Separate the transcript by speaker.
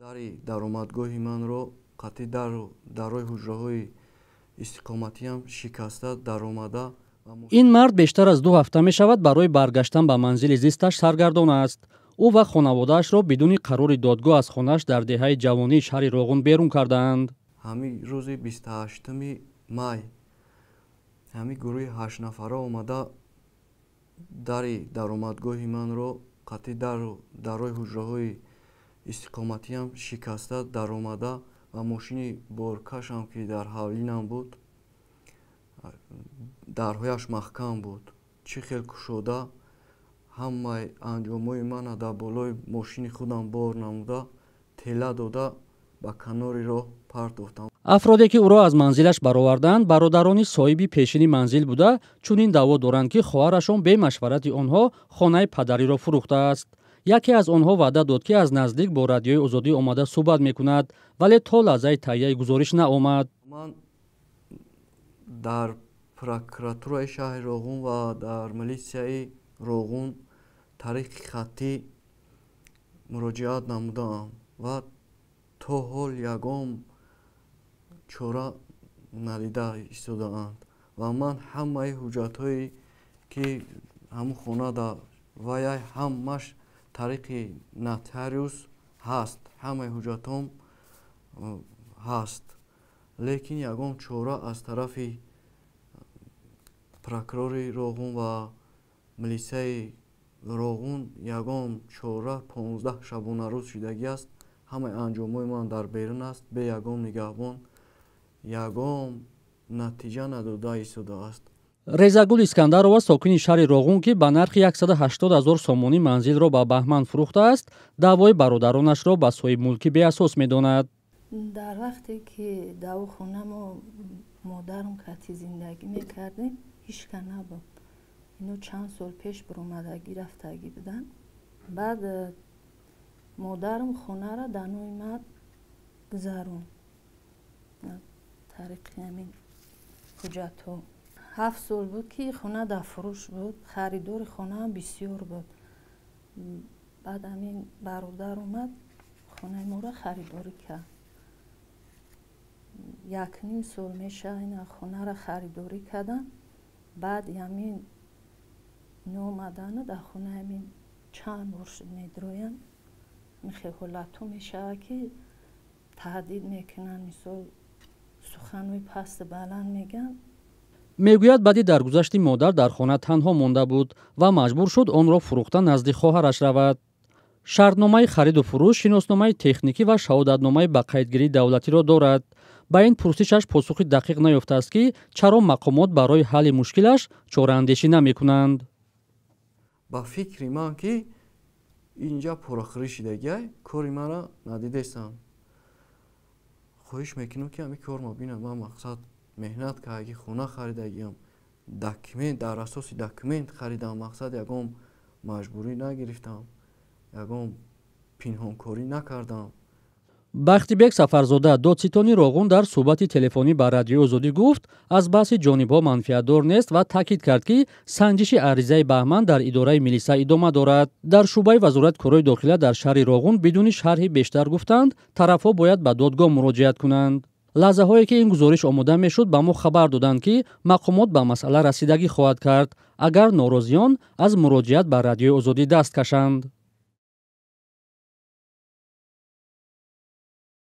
Speaker 1: дари даромадгоҳи манро қатъи дарои ҳуҷраҳои истиқоматиам шикаста даромада.
Speaker 2: ин мард бештар аз 2 ҳафта мешавад барои баргаштан ба манзили зисташ саргардон аст. ӯ ва хонаводаашро бидуни қарори додгоҳ аз хонааш дар деҳаи ҷавонии шаҳри Роғун берун кардаанд.
Speaker 1: ҳамин рӯзи 28 май ҳамин гурӯҳи 8 нафара омада дари даромадгоҳи манро қатъи дарои ҳуҷраҳои истиқоматиам шикаста даромада ва мошини боркашам ки дар ҳавлинам буд, дарҳояш маҳкам буд, чӣ хел кушода ҳамаи анҷомҳои мана дар болои мошини худам бор намуда тела дода ба канори роҳ партофтам.
Speaker 2: афроде ки ӯро аз манзилаш бароварданд бародарони соҳиби пешини манзил буда чунин даъво доранд ки хоҳарашон бе машварати онҳо хонаи падариро фурӯхтааст. яке аз онҳо ваъда дод ки аз наздик бо радиои озодӣ омада суҳбат мекунад, вале то лаҳзаи таҳияи гузориш наомад.
Speaker 1: ман дар прокуратураи шаҳри Роғун ва дар милисияи Роғун тариқи хаттӣ муроҷиат намудаам ва то ҳол ягон чора надида истодаанд ва ман ҳамаи ҳуҷҷатҳое ки ҳамун хона ва яй ҳамаш тариқи нотариус ҳаст, ҳамаи ҳуҷҷатҳом ҳаст, лекин ягон чора аз тарафи прокурори Роғун ва милисияи Роғун ягон чора 15 шабонарӯз шудагӣ аст. ҳамаи анҷомҳои ман дар берун аст, бе ягон нигаҳбон, ягон натиҷа надода истодааст.
Speaker 2: резагул искандарова сокини шаҳри Роғун ки ба нархи 180 000 сомонӣ манзилро ба баҳман фурӯхтааст, даъвои бародаронашро ба соҳибмулкӣ беасос медонад.
Speaker 3: дар вақте ки дар хона модарам қатъи зиндагӣ мекардем ҳеҷ ка набуд. ино чанд сол пеш биромадагӣ рафтагӣ буданд. баъд модарам хонара дар номи ман гузарон тариқи ҳамин ҳуҷҷатҳо. 7 сол буд ки хона дар фурӯш буд, харидори хонаам бисёр буд. баъд ҳамин бародар омад хонаи моро харидорӣ кард. 1.5 сол меша ина хонара харидорӣ кардам. баъд ҳамин номадана дар хона ҳамин чанд бор шуд медроям. михел ҳолатҳо мешавад ки таҳдид мекунанд, мисол суханҳои пасту баланд мегӯянд.
Speaker 2: мегӯяд баъди даргузашти модар дар хона танҳо монда буд ва маҷбур шуд онро фурӯхта назди хоҳараш равад. шартномаи хариду фурӯш, шиносномаи техникӣ ва шаҳодатномаи бақайдгирии давлатиро дорад. ба ин пурсишаш посухи дақиқ наёфтааст ки чаро мақомот барои ҳалли мушкилаш чораандешӣ намекунанд.
Speaker 1: ба фикри ман ки инҷа порахӯрӣ шидагиай кори мара надидестам. хоҳиш мекунам ки ҳамин кор мабинам. ман мақсад меҳнат кардаги хона харидагиам, документ дар асоси документ харидам, мақсад ягон маҷбурӣ нагирифтам, ягон пинҳонкорӣ накардам.
Speaker 2: бахтибек сафарзода додситони Роғун дар суҳбати телефонӣ ба радиои озодӣ гуфт аз баҳси ҷонибҳо манфиатдор нест ва таъкид кард ки санҷиши аризаи баҳман дар идораи милисия идома дорад. дар шуъбаи вазорати корҳои дохила дар шаҳри Роғун бидуни шарҳи бештар гуфтанд тарафҳо бояд ба додгоҳ муроҷиат кунанд. лаҳзаҳое ки ин гузориш омода мешуд ба мо хабар доданд ки мақомот ба масъала расидагӣ хоҳад кард агар норозиён аз муроҷиат ба радиои озодӣ даст кашанд.